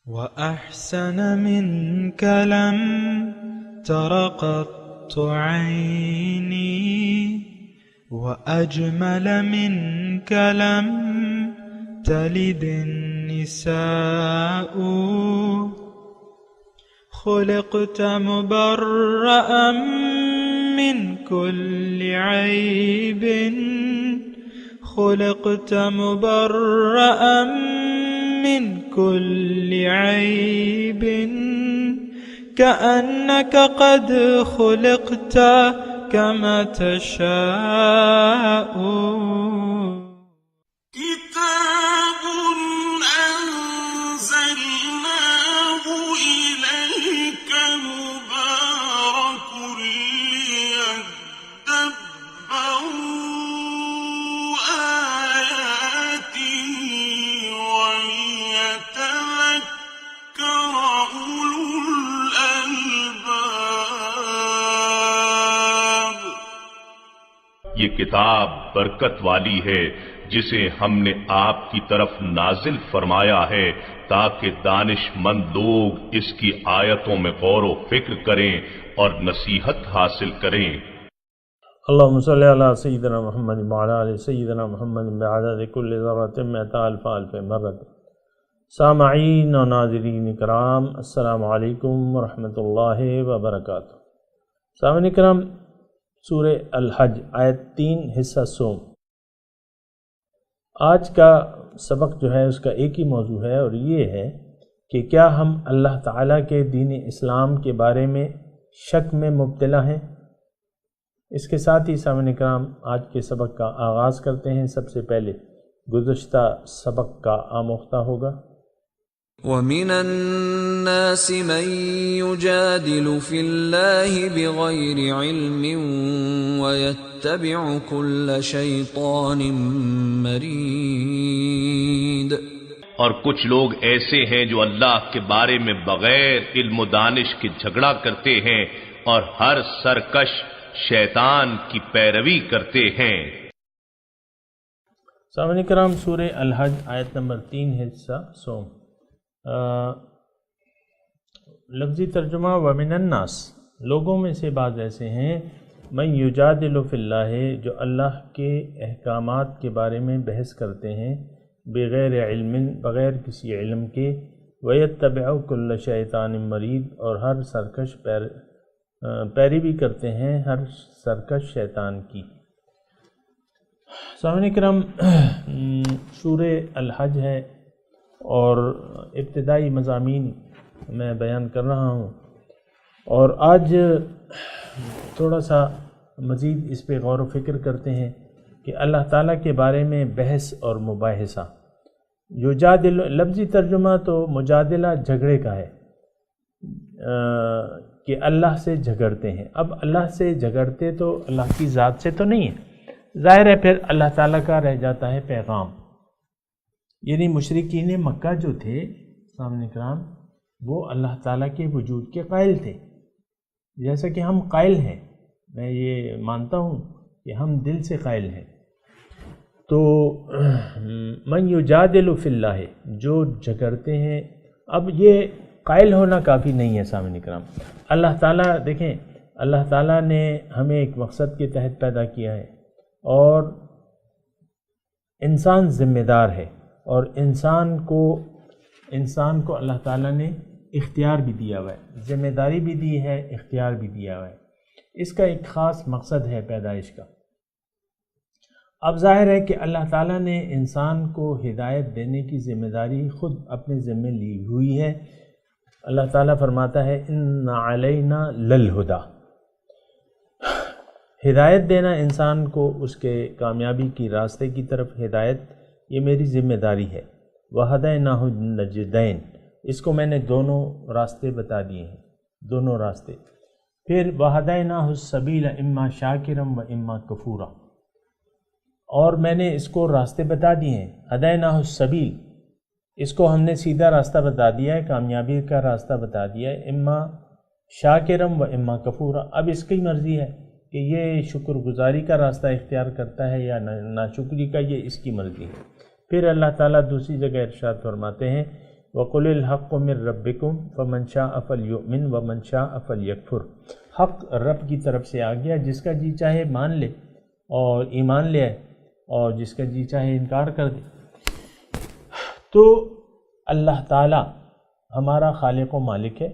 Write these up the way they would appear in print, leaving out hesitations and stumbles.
وأحسن منك لم تر قط عيني وأجمل منك لم تلد النساء خلقت مبرأ من كل عيب خلقت مبرأ من كل عيب كأنك قد خلقت كما تشاء كتاب أنزلناه إليك مبارك ليدبروا آياته وليتذكر أولو الألباب۔ یہ کتاب برکت والی ہے جسے ہم نے آپ کی طرف نازل فرمایا ہے تاکہ دانش مند لوگ اس کی آیتوں میں غور و فکر کریں اور نصیحت حاصل کریں۔ اللہم صلی علی سیدنا محمد وعلی آل سیدنا محمد بعدد کل ذرۃ مئۃ الف الف مرۃ۔ سامعین و ناظرین کرام، السلام علیکم ورحمۃ اللہ وبرکاتہ۔ سامعین کرام، سورہ الحج آیت 3 حصہ سوم۔ آج کا سبق جو ہے اس کا ایک ہی موضوع ہے اور یہ ہے کہ کیا ہم اللہ تعالیٰ کے دین اسلام کے بارے میں شک میں مبتلا ہیں۔ اس کے ساتھ ہی سامعین کرام آج کے سبق کا آغاز کرتے ہیں۔ سب سے پہلے گزشتہ سبق کا آموختہ ہوگا۔ وَمِنَ النَّاسِ مَن يُجَادِلُ فِي اللَّهِ بِغَيْرِ عِلْمٍ وَيَتَّبِعُ كُلَّ شَيْطَانٍ مَرِيدٍ۔ اور کچھ لوگ ایسے ہیں جو اللہ کے بارے میں بغیر علم و دانش کے جھگڑا کرتے ہیں اور ہر سرکش شیطان کی پیروی کرتے ہیں۔ سامعین کرام، سورہ الحج آیت نمبر 3 حصہ سوم۔ لفظی ترجمہ وَمِنَ النَّاسِ، لوگوں میں سے بعض ایسے ہیں، مَن یُجادِلُ فِی اللَّہِ، جو اللہ کے احکامات کے بارے میں بحث کرتے ہیں، بغیر علم، بغیر کسی علم کے، وَيَتَّبِعُ كُلَّ شَیطَانٍ مَرِیدٍ، اور ہر سرکش پیروی کرتے ہیں ہر سرکش شیطان کی۔ سامعین کرام، سورہ الحج ہے اور ابتدائی مضامین میں بیان کر رہا ہوں، اور آج تھوڑا سا مزید اس پہ غور و فکر کرتے ہیں کہ اللہ تعالیٰ کے بارے میں بحث اور مباحثہ۔ یجادل لفظی ترجمہ تو مجادلہ جھگڑے کا ہے، کہ اللہ سے جھگڑتے ہیں۔ اب اللہ سے جھگڑتے تو اللہ کی ذات سے تو نہیں ہے، ظاہر ہے پھر اللہ تعالیٰ کا رہ جاتا ہے پیغام۔ یعنی مشرکین مکہ جو تھے سامعین کرام، وہ اللہ تعالیٰ کے وجود کے قائل تھے، جیسا کہ ہم قائل ہیں۔ میں یہ مانتا ہوں کہ ہم دل سے قائل ہیں۔ تو من یجادل فی اللہ، جو جھگڑتے ہیں۔ اب یہ قائل ہونا کافی نہیں ہے سامعین کرام۔ اللہ تعالیٰ دیکھیں، اللہ تعالیٰ نے ہمیں ایک مقصد کے تحت پیدا کیا ہے، اور انسان ذمہ دار ہے، اور انسان کو اللہ تعالیٰ نے اختیار بھی دیا ہوا ہے، ذمہ داری بھی دی ہے، اختیار بھی دیا ہوا ہے۔ اس کا ایک خاص مقصد ہے پیدائش کا۔ اب ظاہر ہے کہ اللہ تعالیٰ نے انسان کو ہدایت دینے کی ذمہ داری خود اپنے ذمہ لی ہوئی ہے۔ اللہ تعالیٰ فرماتا ہے ان علینا للہدیٰ، ہدایت دینا انسان کو اس کے کامیابی کی راستے کی طرف ہدایت، یہ میری ذمہ داری ہے۔ وَہَدَيْنَاهُ النَّجْدَيْنِ، اس کو میں نے دونوں راستے بتا دیے ہیں، دونوں راستے۔ پھر وَهَدَيْنَاهُ السَّبِيلَ إِمَّا شَاكِرًا وَإِمَّا كَفُورًا، اور میں نے اس کو راستے بتا دیے ہیں۔ هَدَيْنَاهُ السَّبِيلَ، اس کو ہم نے سیدھا راستہ بتا دیا ہے، کامیابی کا راستہ بتا دیا ہے۔ اما شاکرم و اما کفورا، اب اس کی مرضی ہے کہ یہ شکر گزاری کا راستہ اختیار کرتا ہے یا ناشکری کا، یہ اس کی مرضی ہے۔ پھر اللہ تعالیٰ دوسری جگہ ارشاد فرماتے ہیں وَقُلِ الْحَقُّ مِن رَبِّكُمْ فَمَن شَاءَ فَلْيُؤْمِن وَمَن شَاءَ فَلْيَكْفُرْ۔ حق رب کی طرف سے آ گیا، جس کا جی چاہے مان لے اور ایمان لے آئے، اور جس کا جی چاہے انکار کر دے۔ تو اللہ تعالی ہمارا خالق و مالک ہے،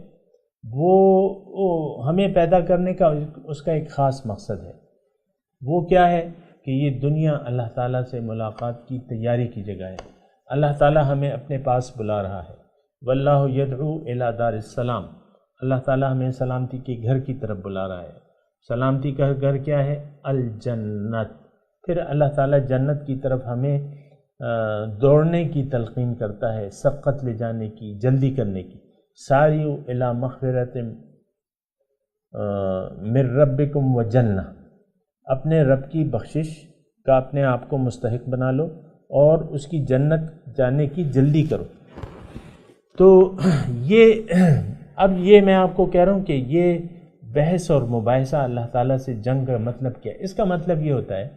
وہ ہمیں پیدا کرنے کا اس کا ایک خاص مقصد ہے۔ وہ کیا ہے کہ یہ دنیا اللہ تعالیٰ سے ملاقات کی تیاری کی جگہ ہے۔ اللہ تعالیٰ ہمیں اپنے پاس بلا رہا ہے۔ واللہ یدعو الی دار السلام، اللہ تعالیٰ ہمیں سلامتی کے گھر کی طرف بلا رہا ہے۔ سلامتی کا گھر کیا ہے؟ الجنت۔ پھر اللہ تعالیٰ جنت کی طرف ہمیں دوڑنے کی تلقین کرتا ہے، سبقت لے جانے کی، جلدی کرنے کی۔ ساریو الی مغفرۃ من ربکم وجنہ، اپنے رب کی بخشش کا اپنے آپ کو مستحق بنا لو اور اس کی جنت جانے کی جلدی کرو۔ تو اب یہ میں آپ کو کہہ رہا ہوں کہ یہ بحث اور مباحثہ اللہ تعالیٰ سے جنگ کا مطلب کیا ہے؟ اس کا مطلب یہ ہوتا ہے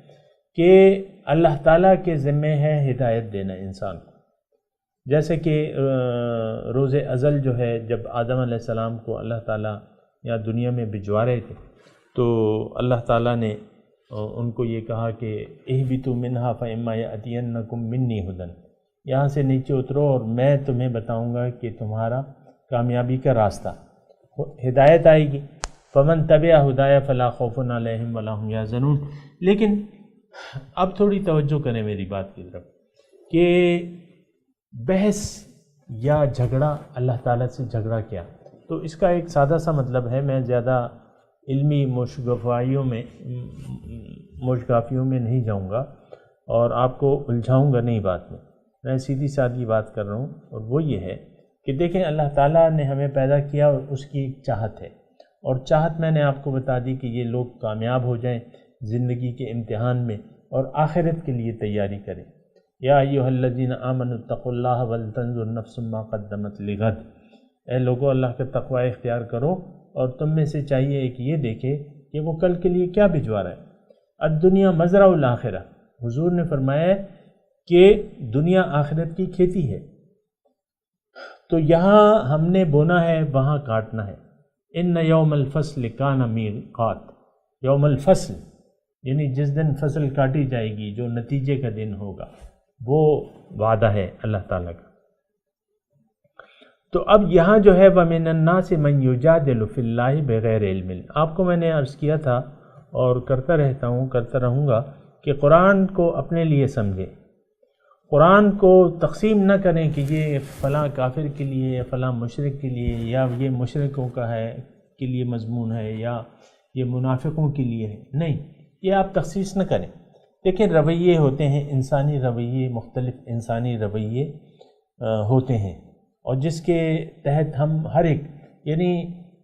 کہ اللہ تعالیٰ کے ذمہ ہے ہدایت دینا انسان کو۔ جیسے کہ روز ازل جو ہے، جب آدم علیہ السلام کو اللہ تعالیٰ یا دنیا میں بھجوا رہے تھے، تو اللہ تعالیٰ نے ان کو یہ کہا کہ اہبطوا منہا فاما یأتینکم منی ھدی، یہاں سے نیچے اترو اور میں تمہیں بتاؤں گا کہ تمہارا کامیابی کا راستہ، ہدایت آئے گی۔ فمن تبع ھدایا فلا خوف علیہم ولا ھم یحزنون۔ لیکن اب تھوڑی توجہ کریں میری بات کی طرف کہ بحث یا جھگڑا، اللہ تعالیٰ سے جھگڑا کیا؟ تو اس کا ایک سادہ سا مطلب ہے، میں زیادہ علمی موشگافیوں میں نہیں جاؤں گا اور آپ کو الجھاؤں گا نہیں بات میں سیدھی سادھی بات کر رہا ہوں، اور وہ یہ ہے کہ دیکھیں اللہ تعالیٰ نے ہمیں پیدا کیا اور اس کی ایک چاہت ہے، اور چاہت میں نے آپ کو بتا دی کہ یہ لوگ کامیاب ہو جائیں زندگی کے امتحان میں اور آخرت کے لیے تیاری کریں۔ یا ایھا الذین آمنوا اتقوا اللہ ولتنظر نفس ما قدمت لغد، اے لوگو اللہ کا تقوی اختیار کرو اور تم میں سے چاہیے کہ یہ دیکھے کہ وہ کل کے لیے کیا بھجوا رہا ہے۔ الدنیا مزرع الآخرہ، حضور نے فرمایا کہ دنیا آخرت کی کھیتی ہے، تو یہاں ہم نے بونا ہے، وہاں کاٹنا ہے۔ ان یوم الفصل کان میقات، یوم الفصل یعنی جس دن فصل کاٹی جائے گی، جو نتیجے کا دن ہوگا، وہ وعدہ ہے اللہ تعالیٰ کا۔ تو اب یہاں جو ہے وَمِنَ النَّاسِ مَن يُجَادِلُ فِي اللَّهِ بِغَيْرِ عِلْمٍ، آپ کو میں نے عرض کیا تھا اور کرتا رہوں گا کہ قرآن کو اپنے لیے سمجھیں، قرآن کو تقسیم نہ کریں کہ یہ فلاں کافر کے لیے یا فلاں مشرک کے لیے، یا یہ مشرکوں کا ہے کے لیے مضمون ہے یا یہ منافقوں کے لیے ہے، نہیں، یہ آپ تخصیص نہ کریں۔ لیکن رویے ہوتے ہیں، انسانی رویے، مختلف انسانی رویے ہوتے ہیں، اور جس کے تحت ہم ہر ایک، یعنی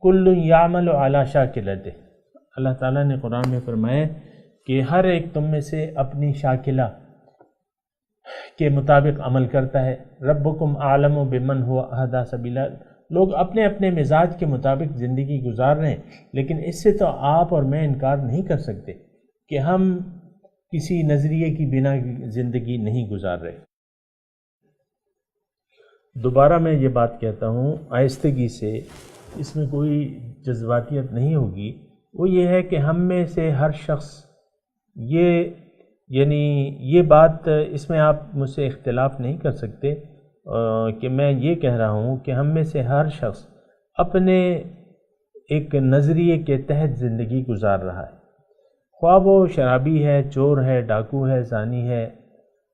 کل یعمل علی شاکلتہ، اللہ تعالیٰ نے قرآن میں فرمایا کہ ہر ایک تم میں سے اپنی شاکلہ کے مطابق عمل کرتا ہے۔ ربکم اعلم بمن هو اہدی سبیلا، لوگ اپنے اپنے مزاج کے مطابق زندگی گزار رہے ہیں، لیکن اس سے تو آپ اور میں انکار نہیں کر سکتے کہ ہم کسی نظریے کی بنا زندگی نہیں گزار رہے۔ دوبارہ میں یہ بات کہتا ہوں آہستگی سے، اس میں کوئی جذباتیت نہیں ہوگی، وہ یہ ہے کہ ہم میں سے ہر شخص یہ بات، اس میں آپ مجھ سے اختلاف نہیں کر سکتے کہ میں یہ کہہ رہا ہوں کہ ہم میں سے ہر شخص اپنے ایک نظریے کے تحت زندگی گزار رہا ہے، خواہ وہ شرابی ہے، چور ہے، ڈاکو ہے، زانی ہے،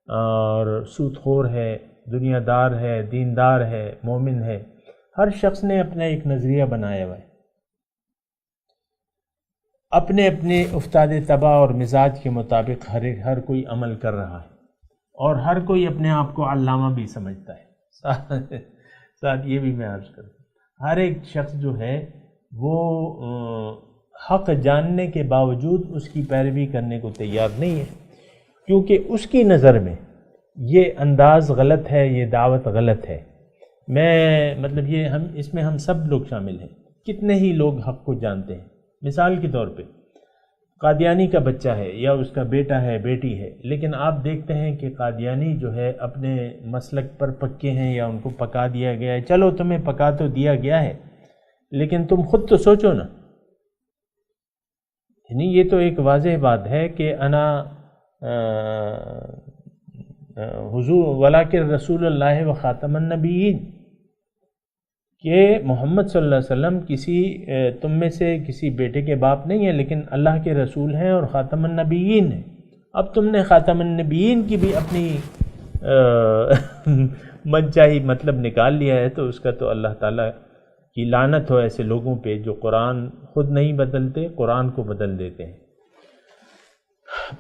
اور سود خور ہے، دنیا دار ہے، دیندار ہے، مومن ہے، ہر شخص نے اپنا ایک نظریہ بنایا ہوا ہے، اپنے اپنے افتاد طبع اور مزاج کے مطابق ہر کوئی عمل کر رہا ہے، اور ہر کوئی اپنے آپ کو علامہ بھی سمجھتا ہے۔ ساتھ یہ بھی میں عرض کروں، ہر ایک شخص جو ہے وہ حق جاننے کے باوجود اس کی پیروی کرنے کو تیار نہیں ہے، کیونکہ اس کی نظر میں یہ انداز غلط ہے، یہ دعوت غلط ہے۔ مطلب یہ اس میں ہم سب لوگ شامل ہیں، کتنے ہی لوگ حق کو جانتے ہیں۔ مثال کے طور پہ قادیانی کا بچہ ہے یا اس کا بیٹا ہے بیٹی ہے، لیکن آپ دیکھتے ہیں کہ قادیانی جو ہے اپنے مسلک پر پکے ہیں یا ان کو پکا دیا گیا ہے. چلو تمہیں پکا تو دیا گیا ہے، لیکن تم خود تو سوچو نا. یعنی یہ تو ایک واضح بات ہے کہ انا حضور ولیکن رسول اللہ و خاتم النبیین، کہ محمد صلی اللہ علیہ وسلم تم میں سے کسی بیٹے کے باپ نہیں ہیں، لیکن اللہ کے رسول ہیں اور خاتم النبیین ہیں. اب تم نے خاتم النبیین کی بھی اپنی من چاہی مطلب نکال لیا ہے، تو اس کا تو اللہ تعالیٰ کی لعنت ہو ایسے لوگوں پہ جو قرآن خود نہیں بدلتے، قرآن کو بدل دیتے ہیں.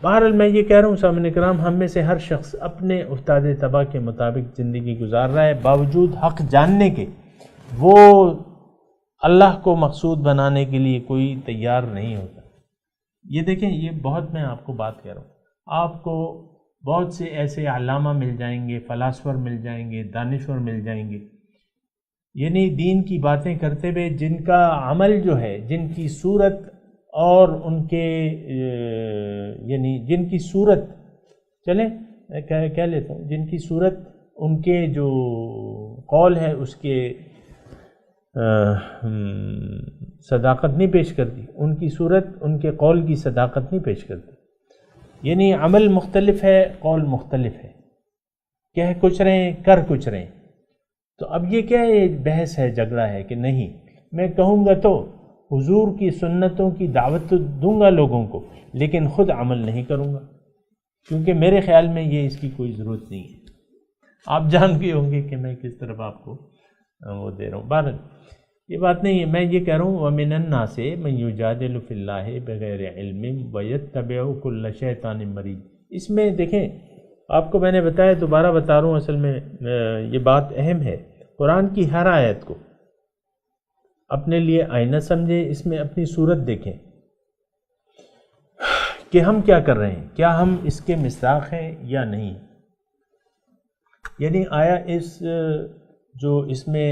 بہرحال میں یہ کہہ رہا ہوں سامعین کرام، ہم میں سے ہر شخص اپنے استاد طبع کے مطابق زندگی گزار رہا ہے، باوجود حق جاننے کے وہ اللہ کو مقصود بنانے کے لیے کوئی تیار نہیں ہوتا. یہ دیکھیں، یہ بہت میں آپ کو بات کہہ رہا ہوں، آپ کو بہت سے ایسے علامہ مل جائیں گے، فلاسفر مل جائیں گے، دانشور مل جائیں گے، یعنی دین کی باتیں کرتے ہوئے جن کا عمل جو ہے، جن کی صورت اور ان کے یعنی جن کی صورت چلیں کہہ لیتا ہوں، جن کی صورت ان کے جو قول ہے اس کے صداقت نہیں پیش کرتی، ان کی صورت ان کے قول کی صداقت نہیں پیش کرتی. یعنی عمل مختلف ہے، قول مختلف ہے، کہہ کچھ رہے ہیں کر کچھ رہے ہیں. تو اب یہ کیا ہے، بحث ہے، جھگڑا ہے کہ نہیں میں کہوں گا تو حضور کی سنتوں کی دعوت دوں گا لوگوں کو، لیکن خود عمل نہیں کروں گا، کیونکہ میرے خیال میں یہ اس کی کوئی ضرورت نہیں ہے. آپ جان گئے ہوں گے کہ میں کس طرف آپ کو وہ دے رہا ہوں. بہرحال یہ بات نہیں ہے، میں یہ کہہ رہا ہوں وَمِنَ النَّاسِ مَن يُجَادِلُ فِي اللَّهِ بِغَيْرِ عِلْمٍ وَيَتَّبِعُ كُلَّ شَيْطَانٍ مَرِيدٍ. اس میں دیکھیں، آپ کو میں نے بتایا، دوبارہ بتا رہا ہوں، اصل میں یہ بات اہم ہے. قرآن کی ہر آیت کو اپنے لیے آئینہ سمجھیں، اس میں اپنی صورت دیکھیں کہ ہم کیا کر رہے ہیں، کیا ہم اس کے مصداق ہیں یا نہیں. یعنی آیا اس میں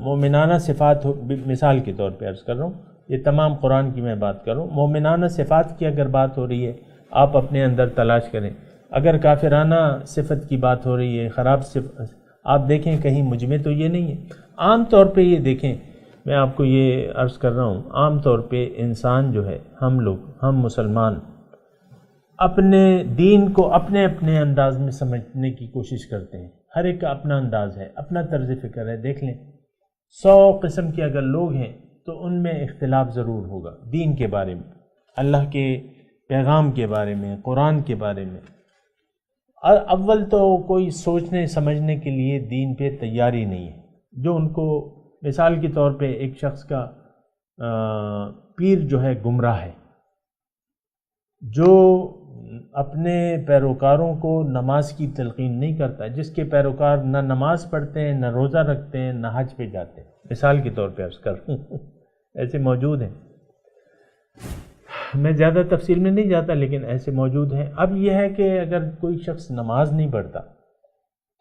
مومنانہ صفات مثال کے طور پہ عرض کر رہا ہوں، یہ تمام قرآن کی میں بات کر رہا ہوں، مومنانہ صفات کی اگر بات ہو رہی ہے آپ اپنے اندر تلاش کریں. اگر کافرانہ صفت کی بات ہو رہی ہے، خراب صفت، آپ دیکھیں کہیں مجھ میں تو یہ نہیں ہے. عام طور پہ یہ دیکھیں، میں آپ کو یہ عرض کر رہا ہوں، عام طور پہ انسان جو ہے، ہم مسلمان اپنے دین کو اپنے اپنے انداز میں سمجھنے کی کوشش کرتے ہیں. ہر ایک کا اپنا انداز ہے، اپنا طرز فکر ہے. دیکھ لیں 100 قسم کے اگر لوگ ہیں تو ان میں اختلاف ضرور ہوگا دین کے بارے میں، اللہ کے پیغام کے بارے میں، قرآن کے بارے میں. اول تو کوئی سوچنے سمجھنے کے لیے دین پہ تیاری نہیں ہے. جو ان کو مثال کے طور پہ ایک شخص کا پیر جو ہے گمراہ ہے، جو اپنے پیروکاروں کو نماز کی تلقین نہیں کرتا، جس کے پیروکار نہ نماز پڑھتے ہیں، نہ روزہ رکھتے ہیں، نہ حج پہ جاتے ہیں، مثال کے طور پہ عرض کر رہا ہوں، ایسے موجود ہیں. میں زیادہ تفصیل میں نہیں جاتا، لیکن ایسے موجود ہیں. اب یہ ہے کہ اگر کوئی شخص نماز نہیں پڑھتا،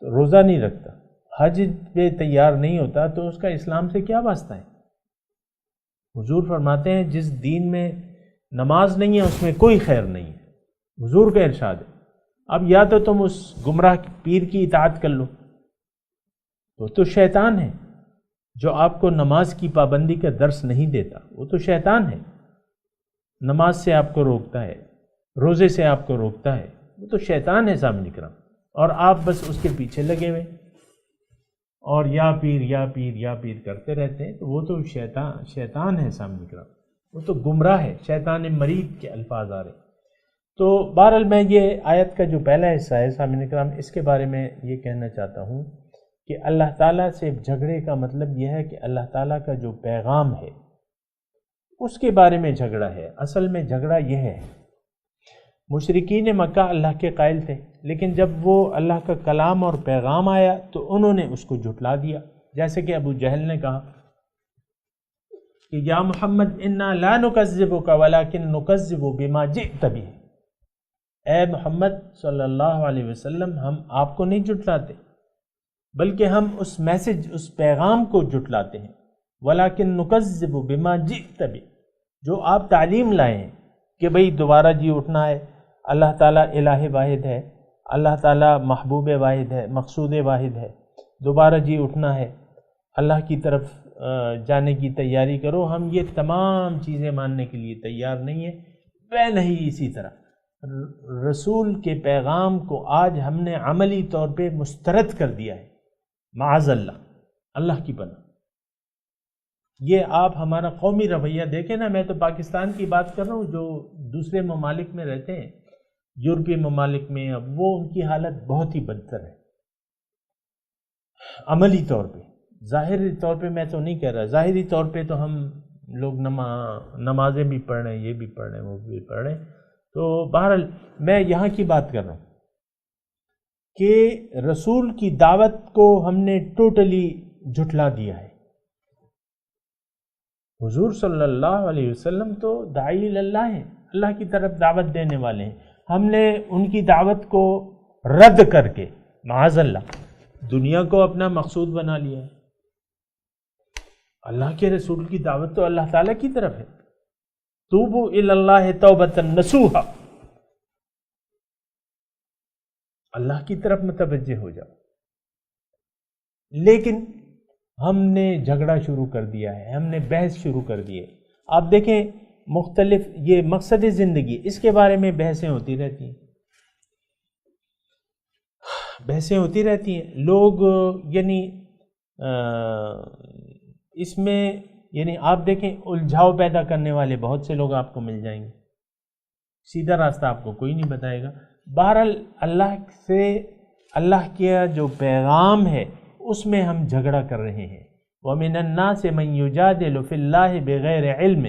روزہ نہیں رکھتا، حج پہ تیار نہیں ہوتا، تو اس کا اسلام سے کیا واسطہ ہے؟ حضور فرماتے ہیں جس دین میں نماز نہیں ہے اس میں کوئی خیر نہیں ہے. حضور کا ارشاد ہے. اب یا تو تم اس گمراہ پیر کی اطاعت کر لو، وہ تو شیطان ہے جو آپ کو نماز کی پابندی کا درس نہیں دیتا، وہ تو شیطان ہے، نماز سے آپ کو روکتا ہے، روزے سے آپ کو روکتا ہے، وہ تو شیطان ہے سامنے کرام. اور آپ بس اس کے پیچھے لگے ہوئے اور یا پیر یا پیر یا پیر کرتے رہتے ہیں، تو وہ تو شیطان ہے سامنے کرام، وہ تو گمراہ ہے، شیطان مرید کے الفاظ آ رہے. تو بہرحال میں یہ آیت کا جو پہلا حصہ ہے سامعین کرام، اس کے بارے میں یہ کہنا چاہتا ہوں کہ اللہ تعالیٰ سے جھگڑے کا مطلب یہ ہے کہ اللہ تعالیٰ کا جو پیغام ہے اس کے بارے میں جھگڑا ہے. اصل میں جھگڑا یہ ہے، مشرکین مکہ اللہ کے قائل تھے، لیکن جب وہ اللہ کا کلام اور پیغام آیا تو انہوں نے اس کو جھٹلا دیا. جیسے کہ ابو جہل نے کہا کہ یا محمد انا لا نکذبک ولکن نکذب بما جئت بہ، اے محمد صلی اللہ علیہ وسلم، ہم آپ کو نہیں جھٹلاتے بلکہ ہم اس میسج، اس پیغام کو جھٹلاتے ہیں. ولیکن نکذب بما جئت بہ، جو آپ تعلیم لائے ہیں کہ بھئی دوبارہ جی اٹھنا ہے، اللہ تعالیٰ الہ واحد ہے، اللہ تعالیٰ محبوب واحد ہے، مقصود واحد ہے، دوبارہ جی اٹھنا ہے، اللہ کی طرف جانے کی تیاری کرو، ہم یہ تمام چیزیں ماننے کے لیے تیار نہیں ہیں۔ پہلے ہی اسی طرح رسول کے پیغام کو آج ہم نے عملی طور پہ مسترد کر دیا ہے، معاذ اللہ، اللہ کی پناہ۔ یہ آپ ہمارا قومی رویہ دیکھیں نا، میں تو پاکستان کی بات کر رہا ہوں، جو دوسرے ممالک میں رہتے ہیں، یورپی ممالک میں، اب وہ ان کی حالت بہت ہی بدتر ہے عملی طور پہ۔ ظاہری طور پہ میں تو نہیں کہہ رہا، ظاہری طور پہ تو ہم لوگ نمازیں بھی پڑھ رہے ہیں، یہ بھی پڑھ رہے ہیں، وہ بھی پڑھ رہے ہیں، تو بہرحال میں یہاں کی بات کر رہا ہوں کہ رسول کی دعوت کو ہم نے ٹوٹلی جھٹلا دیا ہے۔ حضور صلی اللہ علیہ وسلم تو داعی اللہ ہیں، اللہ کی طرف دعوت دینے والے ہیں، ہم نے ان کی دعوت کو رد کر کے معاذ اللہ دنیا کو اپنا مقصود بنا لیا ہے۔ اللہ کے رسول کی دعوت تو اللہ تعالیٰ کی طرف ہے، توبوا الی اللہ توبۃ نصوحا، اللہ کی طرف متوجہ ہو جاؤ۔ لیکن ہم نے جھگڑا شروع کر دیا ہے، ہم نے بحث شروع کر دی ہے۔ آپ دیکھیں مختلف یہ مقصد زندگی، اس کے بارے میں بحثیں ہوتی رہتی ہیں، بحثیں ہوتی رہتی ہیں، لوگ یعنی اس میں یعنی آپ دیکھیں الجھاؤ پیدا کرنے والے بہت سے لوگ آپ کو مل جائیں گے، سیدھا راستہ آپ کو کوئی نہیں بتائے گا۔ بہرحال اللہ سے اللہ کا جو پیغام ہے اس میں ہم جھگڑا کر رہے ہیں۔ وَمِنَ النَّاسِ مَن يُجَادِلُ فِي اللَّهِ بِغَيْرِ عِلْمٍ،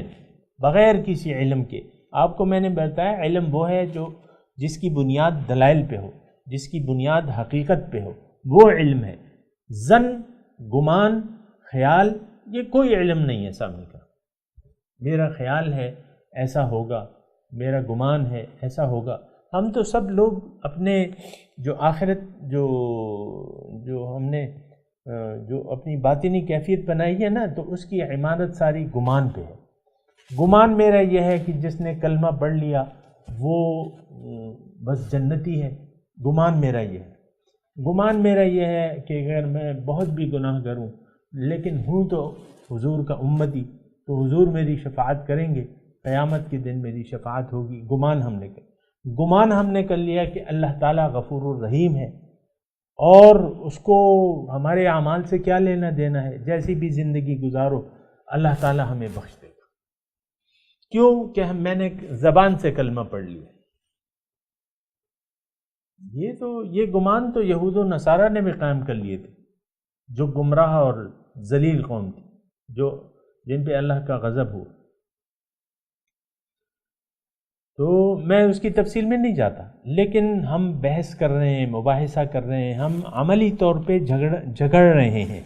بغیر کسی علم کے۔ آپ کو میں نے بتایا علم وہ ہے جو جس کی بنیاد دلائل پہ ہو، جس کی بنیاد حقیقت پہ ہو، وہ علم ہے۔ ظن، گمان، خیال، یہ کوئی علم نہیں ہے سامنے کا۔ میرا خیال ہے ایسا ہوگا، میرا گمان ہے ایسا ہوگا۔ ہم تو سب لوگ اپنے جو آخرت جو ہم نے جو اپنی باطنی کیفیت بنائی ہے نا، تو اس کی عمارت ساری گمان پہ ہے۔ گمان میرا یہ ہے کہ جس نے کلمہ پڑھ لیا وہ بس جنتی ہے، گمان میرا یہ ہے۔ گمان میرا یہ ہے کہ اگر میں بہت بھی گناہ کروں لیکن ہوں تو حضور کا امتی، تو حضور میری شفاعت کریں گے، قیامت کے دن میری شفاعت ہوگی۔ گمان ہم نے کر لیا کہ اللہ تعالیٰ غفور الرحیم ہے، اور اس کو ہمارے اعمال سے کیا لینا دینا ہے، جیسی بھی زندگی گزارو اللہ تعالیٰ ہمیں بخش دے گا۔ کیوں کہ میں نے زبان سے کلمہ پڑھ لیا۔ یہ گمان تو یہود و نصارہ نے بھی قائم کر لیے تھے، جو گمراہ اور ذلیل قوم تھی، جن پہ اللہ کا غضب ہوا۔ تو میں اس کی تفصیل میں نہیں جاتا، لیکن ہم بحث کر رہے ہیں، مباحثہ کر رہے ہیں، ہم عملی طور پہ جھگڑ رہے ہیں۔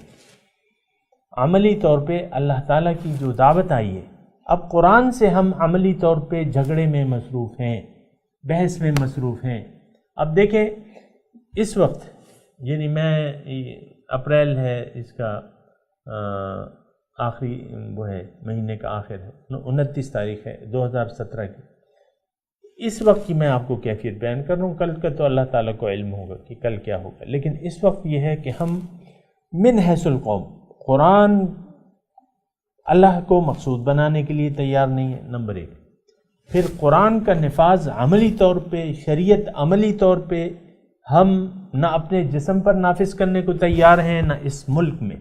عملی طور پہ اللہ تعالیٰ کی جو دعوت آئی ہے، اب قرآن سے ہم عملی طور پہ جھگڑے میں مصروف ہیں، بحث میں مصروف ہیں۔ اب دیکھیں اس وقت یعنی اپریل ہے، اس کا آخری وہ ہے، مہینے کا آخر ہے، 29 تاریخ ہے 2017 کی۔ اس وقت کی میں آپ کو کیفیت بیان کر رہا ہوں، کل کا تو اللہ تعالیٰ کو علم ہوگا کہ کل کیا ہوگا، لیکن اس وقت یہ ہے کہ ہم من حیث القوم قرآن اللہ کو مقصود بنانے کے لیے تیار نہیں ہے، نمبر 1۔ پھر قرآن کا نفاذ عملی طور پہ، شریعت عملی طور پہ ہم نہ اپنے جسم پر نافذ کرنے کو تیار ہیں، نہ اس ملک میں۔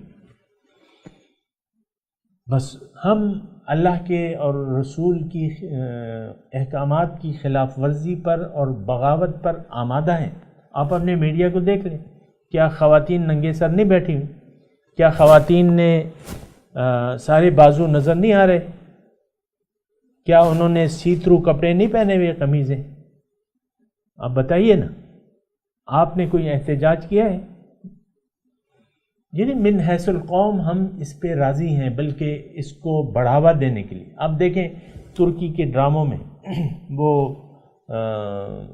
بس ہم اللہ کے اور رسول کی احکامات کی خلاف ورزی پر اور بغاوت پر آمادہ ہیں۔ آپ اپنے میڈیا کو دیکھ لیں، کیا خواتین ننگے سر نہیں بیٹھی ہوئی؟ کیا خواتین نے سارے بازو نظر نہیں آ رہے؟ کیا انہوں نے سی تھرو کپڑے نہیں پہنے ہوئے، قمیضیں؟ آپ بتائیے نا، آپ نے کوئی احتجاج کیا ہے؟ یعنی من حیث القوم ہم اس پہ راضی ہیں، بلکہ اس کو بڑھاوا دینے کے لیے۔ آپ دیکھیں ترکی کے ڈراموں میں وہ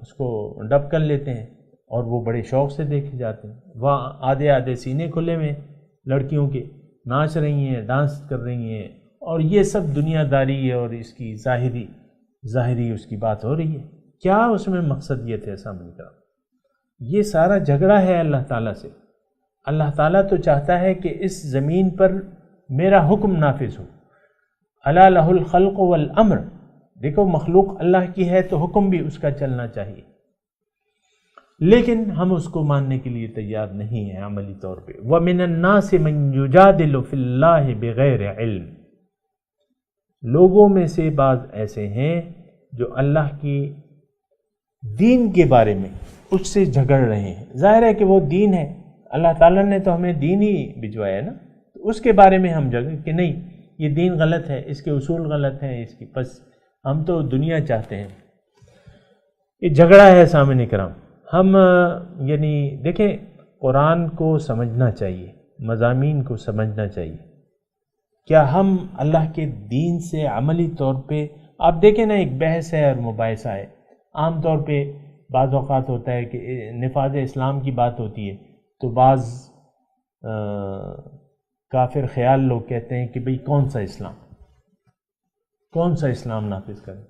اس کو ڈب کر لیتے ہیں اور وہ بڑے شوق سے دیکھے جاتے ہیں، وہاں آدھے سینے کھلے ہوئے لڑکیوں کے ناچ رہی ہیں، ڈانس کر رہی ہیں، اور یہ سب دنیا داری ہے اور اس کی ظاہری ظاہری اس کی بات ہو رہی ہے، کیا اس میں مقصد یہ تھے سامنے کا؟ یہ سارا جھگڑا ہے اللہ تعالیٰ سے۔ اللہ تعالیٰ تو چاہتا ہے کہ اس زمین پر میرا حکم نافذ ہو، الا لہ الخلق والامر، دیکھو مخلوق اللہ کی ہے تو حکم بھی اس کا چلنا چاہیے، لیکن ہم اس کو ماننے کے لیے تیار نہیں ہیں عملی طور پہ۔ وَمِنَ النَّاسِ مَن يُجَادِلُ فِي اللَّهِ بِغَيْرِ عِلْم، لوگوں میں سے بعض ایسے ہیں جو اللہ کی دین کے بارے میں اس سے جھگڑ رہے ہیں۔ ظاہر ہے کہ وہ دین ہے، اللہ تعالیٰ نے تو ہمیں دین ہی بھجوایا ہے نا، تو اس کے بارے میں ہم جھگڑ کہ نہیں یہ دین غلط ہے، اس کے اصول غلط ہیں، اس کی بس ہم تو دنیا چاہتے ہیں۔ یہ جھگڑا ہے سامعین کرام۔ ہم یعنی دیکھیں قرآن کو سمجھنا چاہیے، مضامین کو سمجھنا چاہیے۔ کیا ہم اللہ کے دین سے عملی طور پہ، آپ دیکھیں نا ایک بحث ہے اور مباحثہ ہے، عام طور پہ بعض اوقات ہوتا ہے کہ نفاذ اسلام کی بات ہوتی ہے تو بعض کافر خیال لوگ کہتے ہیں کہ بھئی کون سا اسلام نافذ کریں؟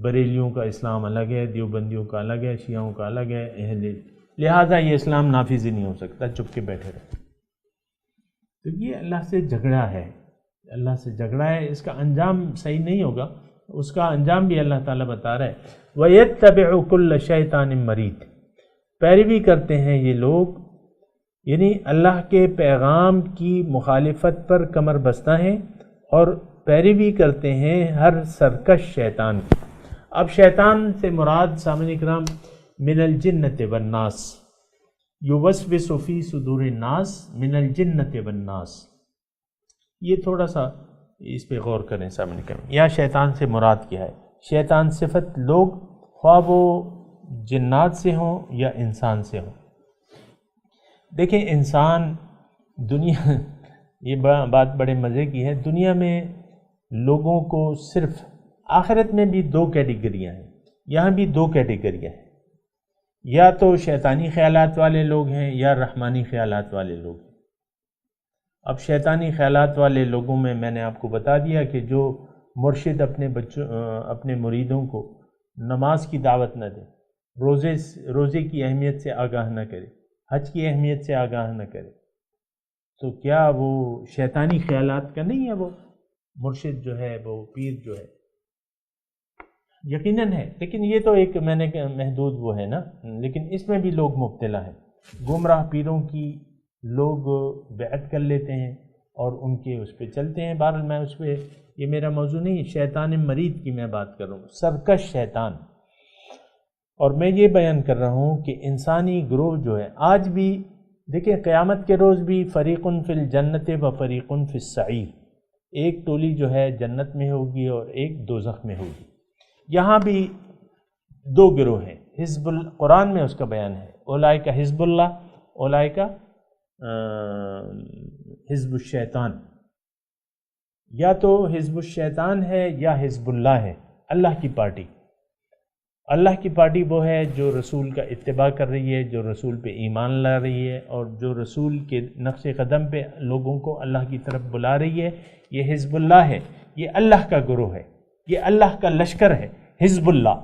بریلیوں کا اسلام الگ ہے، دیوبندیوں کا الگ ہے، شیعوں کا الگ ہے، لہٰذا یہ اسلام نافذ ہی نہیں ہو سکتا، چپ کے بیٹھے رہے۔ تو یہ اللہ سے جھگڑا ہے، اللہ سے جھگڑا ہے، اس کا انجام صحیح نہیں ہوگا، اس کا انجام بھی اللہ تعالیٰ بتا رہا ہے۔ وَيَتَّبِعُ كُلَّ شَيْطَانٍ مَرِيدٍ، پیروی کرتے ہیں یہ لوگ، یعنی اللہ کے پیغام کی مخالفت پر کمر بستہ ہیں اور پیروی کرتے ہیں ہر سرکش شیطان کی۔ اب شیطان سے مراد سامعین کرام من الجنۃ والناس، یوسوس فی صدور الناس من الجنۃ والناس، یہ تھوڑا سا اس پہ غور کریں سامنے کریں۔ یا شیطان سے مراد کیا ہے؟ شیطان صفت لوگ، خواہ وہ جنات سے ہوں یا انسان سے ہوں۔ دیکھیں انسان دنیا، یہ بات بڑے مزے کی ہے، دنیا میں لوگوں کو صرف، آخرت میں بھی دو کیٹیگریاں ہیں، یہاں بھی دو کیٹیگریاں ہیں، یا تو شیطانی خیالات والے لوگ ہیں یا رحمانی خیالات والے لوگ ہیں۔ اب شیطانی خیالات والے لوگوں میں نے آپ کو بتا دیا کہ جو مرشد اپنے مریدوں کو نماز کی دعوت نہ دے، روزے کی اہمیت سے آگاہ نہ کرے، حج کی اہمیت سے آگاہ نہ کرے، تو کیا وہ شیطانی خیالات کا نہیں ہے؟ وہ مرشد جو ہے، وہ پیر جو ہے، یقیناً ہے، لیکن یہ تو ایک میں نے محدود وہ ہے نا، لیکن اس میں بھی لوگ مبتلا ہیں، گمراہ پیروں کی لوگ بیعت کر لیتے ہیں اور ان کے اس پہ چلتے ہیں۔ بہرحال میں اس پہ، یہ میرا موضوع نہیں ہے، شیطان مرید کی میں بات کر رہا ہوں، سرکش شیطان۔ اور میں یہ بیان کر رہا ہوں کہ انسانی گروہ جو ہے آج بھی، دیکھیں قیامت کے روز بھی فریق فی الجنت و فریق فی السعیر، ایک ٹولی جو ہے جنت میں ہوگی اور ایک دوزخ میں ہوگی۔ یہاں بھی دو گروہ ہیں، قرآن میں اس کا بیان ہے، اولئک حزب اللہ، اولئک حزب الشیطان، یا تو حزب الشیطان ہے یا حزب اللہ ہے، اللہ کی پارٹی۔ اللہ کی پارٹی وہ ہے جو رسول کا اتباع کر رہی ہے، جو رسول پہ ایمان لا رہی ہے اور جو رسول کے نقش قدم پہ لوگوں کو اللہ کی طرف بلا رہی ہے، یہ حزب اللہ ہے، یہ اللہ کا گروہ ہے، یہ اللہ کا لشکر ہے، حزب اللہ۔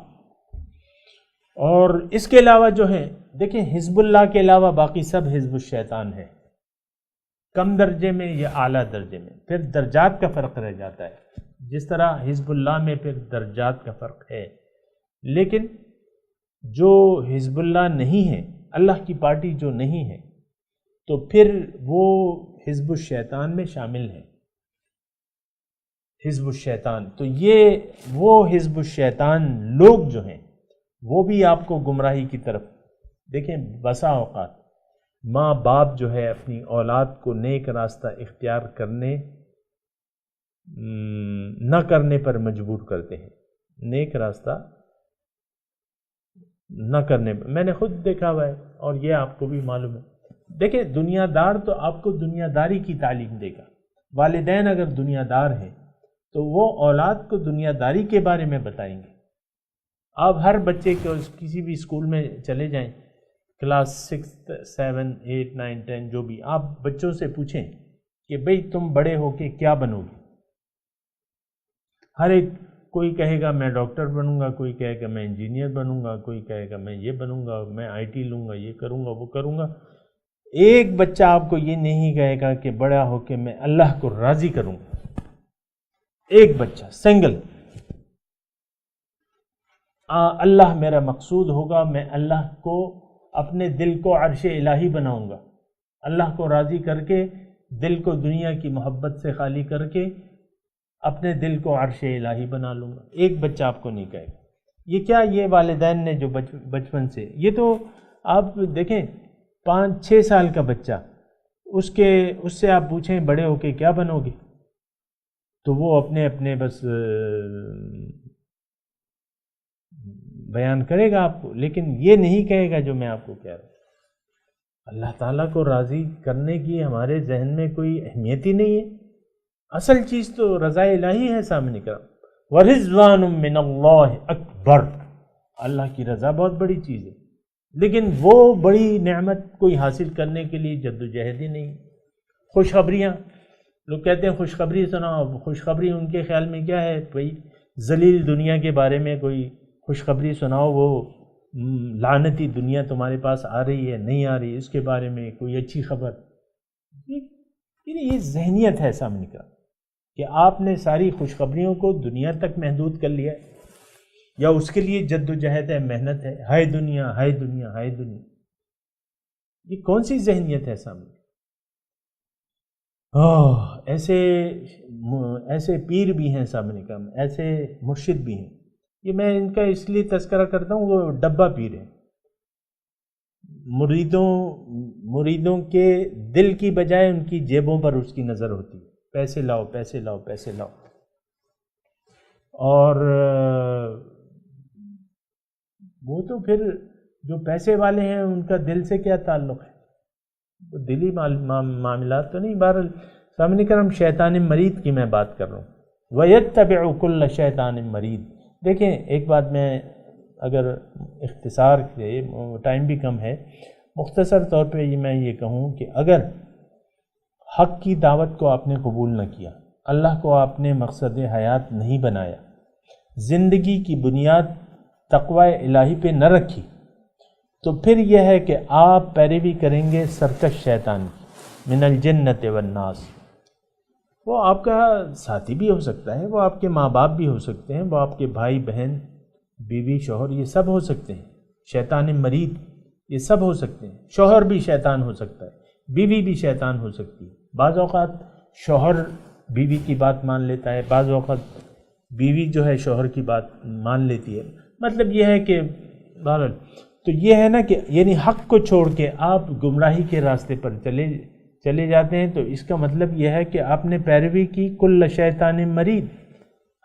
اور اس کے علاوہ جو ہے، دیکھیں حزب اللہ کے علاوہ باقی سب حزب الشیطان ہے، کم درجے میں یا اعلیٰ درجے میں، پھر درجات کا فرق رہ جاتا ہے، جس طرح حزب اللہ میں پھر درجات کا فرق ہے، لیکن جو حزب اللہ نہیں ہے، اللہ کی پارٹی جو نہیں ہے، تو پھر وہ حزب الشیطان میں شامل ہے، حزب الشیطان۔ تو یہ وہ حزب الشیطان لوگ جو ہیں وہ بھی آپ کو گمراہی کی طرف، دیکھیں بسا اوقات ماں باپ جو ہے اپنی اولاد کو نیک راستہ اختیار کرنے نہ کرنے پر مجبور کرتے ہیں، نیک راستہ نہ کرنے پر، میں نے خود دیکھا ہوا ہے اور یہ آپ کو بھی معلوم ہے۔ دیکھیں دنیا دار تو آپ کو دنیا داری کی تعلیم دے گا، والدین اگر دنیا دار ہیں تو وہ اولاد کو دنیا داری کے بارے میں بتائیں گے۔ آپ ہر بچے کو کسی بھی اسکول میں چلے جائیں، کلاس 6 7 8 9 10 جو بھی، آپ بچوں سے پوچھیں کہ بھئی تم بڑے ہو کے کیا بنو گے، ہر ایک کوئی کہے گا میں ڈاکٹر بنوں گا، کوئی کہے گا میں انجینئر بنوں گا، کوئی کہے گا میں یہ بنوں گا، میں IT لوں گا، یہ کروں گا، وہ کروں گا۔ ایک بچہ آپ کو یہ نہیں کہے گا کہ بڑا ہو کے میں اللہ کو راضی کروں گا۔ ایک بچہ سنگل، اللہ میرا مقصود ہوگا، میں اللہ کو اپنے دل کو عرش الہی بناؤں گا، اللہ کو راضی کر کے دل کو دنیا کی محبت سے خالی کر کے اپنے دل کو عرش الہی بنا لوں گا۔ ایک بچہ آپ کو نہیں کہے گا۔ یہ کیا، یہ والدین نے جو بچپن سے، یہ تو آپ دیکھیں 5-6 سال کا بچہ، اس سے آپ پوچھیں بڑے ہو کے کیا بنو گے، تو وہ اپنے بس بیان کرے گا آپ کو، لیکن یہ نہیں کہے گا جو میں آپ کو کہہ رہا ہوں۔ اللہ تعالیٰ کو راضی کرنے کی ہمارے ذہن میں کوئی اہمیت ہی نہیں ہے۔ اصل چیز تو رضا الہی ہے سامنے کا۔ وَرِضْوَانٌ مِّنَ اللَّهِ اکبر، اللہ کی رضا بہت بڑی چیز ہے، لیکن وہ بڑی نعمت کوئی حاصل کرنے کے لیے جد و جہد ہی نہیں۔ خوشخبریاں، لوگ کہتے ہیں خوشخبری سناؤ، خوشخبری ان کے خیال میں کیا ہے، بھائی ذلیل دنیا کے بارے میں کوئی خوشخبری سناؤ، وہ لعنتی دنیا تمہارے پاس آ رہی ہے نہیں آ رہی، اس کے بارے میں کوئی اچھی خبر۔ یہ ذہنیت ہے سامنے کا کہ آپ نے ساری خوشخبریوں کو دنیا تک محدود کر لیا ہے، یا اس کے لیے جد و جہد ہے، محنت ہے، ہائے دنیا ہائے دنیا ہائے دنیا۔ یہ کون سی ذہنیت ہے سامنے؟ ایسے پیر بھی ہیں سامنے کا، ایسے مرشد بھی ہیں۔ یہ میں ان کا اس لیے تذکرہ کرتا ہوں، وہ ڈبہ پیر ہیں، مریدوں کے دل کی بجائے ان کی جیبوں پر اس کی نظر ہوتی ہے، پیسے لاؤ پیسے لاؤ پیسے لاؤ۔ اور وہ تو پھر جو پیسے والے ہیں ان کا دل سے کیا تعلق ہے، وہ دلی معاملات تو نہیں۔ بہرحال سامنے کرم شیطان مرید کی میں بات کر رہا ہوں۔ وَيَتَّبِعُ كُلَّ شَيْطَانٍ مَرِيدٍ۔ دیکھیں ایک بات میں اگر اختصار سے، ٹائم بھی کم ہے، مختصر طور پہ میں یہ کہوں کہ اگر حق کی دعوت کو آپ نے قبول نہ کیا، اللہ کو آپ نے مقصد حیات نہیں بنایا، زندگی کی بنیاد تقوی الہی پہ نہ رکھی، تو پھر یہ ہے کہ آپ پیروی کریں گے سرکش شیطان کی، من الجنت والناس۔ وہ آپ کا ساتھی بھی ہو سکتا ہے، وہ آپ کے ماں باپ بھی ہو سکتے ہیں، وہ آپ کے بھائی بہن بیوی شوہر، یہ سب ہو سکتے ہیں۔ شیطان مرید یہ سب ہو سکتے ہیں۔ شوہر بھی شیطان ہو سکتا ہے، بیوی بھی شیطان ہو سکتی ہے۔ بعض اوقات شوہر بیوی کی بات مان لیتا ہے، بعض اوقات بیوی جو ہے شوہر کی بات مان لیتی ہے۔ مطلب یہ ہے کہ بہرحال تو یہ ہے نا کہ یعنی حق کو چھوڑ کے آپ گمراہی کے راستے پر چلے جاتے ہیں، تو اس کا مطلب یہ ہے کہ آپ نے پیروی کی کل شیطان مرید،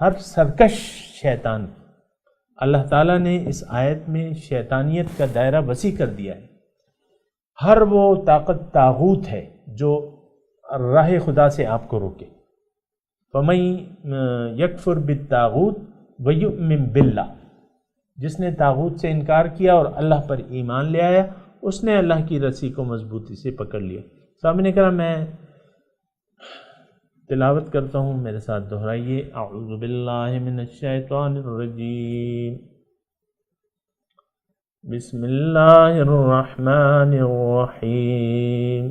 ہر سرکش شیطان۔ اللہ تعالیٰ نے اس آیت میں شیطانیت کا دائرہ وسیع کر دیا ہے۔ ہر وہ طاقت طاغوت ہے جو راہ خدا سے آپ کو روکے۔ فَمَن یکفر بالطاغوت ویؤمن باللہ، جس نے طاغوت سے انکار کیا اور اللہ پر ایمان لے آیا، اس نے اللہ کی رسی کو مضبوطی سے پکڑ لیا۔ سامنے کرام میں تلاوت کرتا ہوں، میرے ساتھ دہرائیے۔ اعوذ باللہ من الشیطان الرجیم، بسم اللہ الرحمن الرحیم۔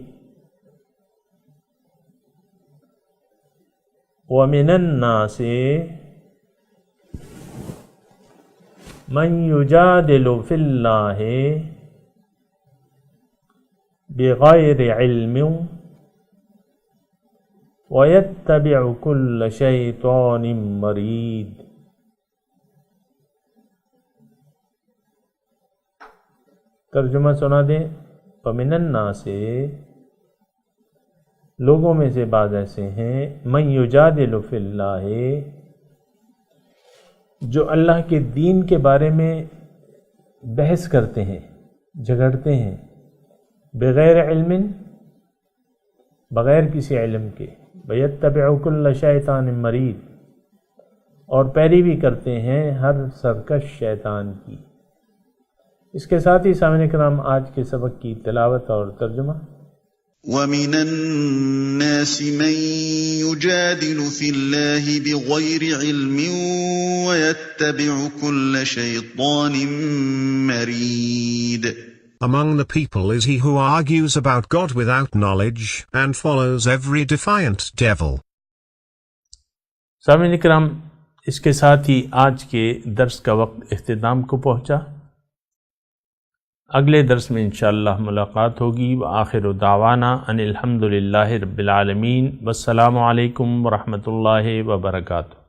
ومن الناس من یجادل فی اللہ بغیر علم وَيَتَّبِعُ كُلَّ شَيْطَانٍ مَرِيدٍ۔ ترجمہ سنا دیں۔ فَمِنَ النَّاسِ، لوگوں میں سے بعض ایسے ہیں، مَن يُجَادِلُ فِي اللَّهِ، جو اللہ کے دین کے بارے میں بحث کرتے ہیں، جھگڑتے ہیں، بغیر علم، بغیر کسی علم کے، وَيَتَّبِعُ كُلَّ شَيْطَانٍ مَرِيدٍ، اور پیروی کرتے ہیں ہر سرکش شیطان کی۔ اس کے ساتھ ہی سامعین کرام آج کے سبق کی تلاوت اور ترجمہ۔ وَمِنَ النَّاسِ مَن يُجَادِلُ فِي اللَّهِ بِغَيْرِ عِلْمٍ وَيَتَّبِعُ كُلَّ شَيْطَانٍ مَّرِيدٍ. Among the people is he who argues about God without knowledge and follows every defiant devil. سامعین کرام، اس کے ساتھ ہی آج کے درس کا وقت اختتام کو پہنچا۔ اگلے درس میں انشاءاللہ ملاقات ہوگی۔ وآخر دعوانا ان الحمد للہ رب العالمین، والسلام علیکم ورحمۃ اللہ وبرکاتہ۔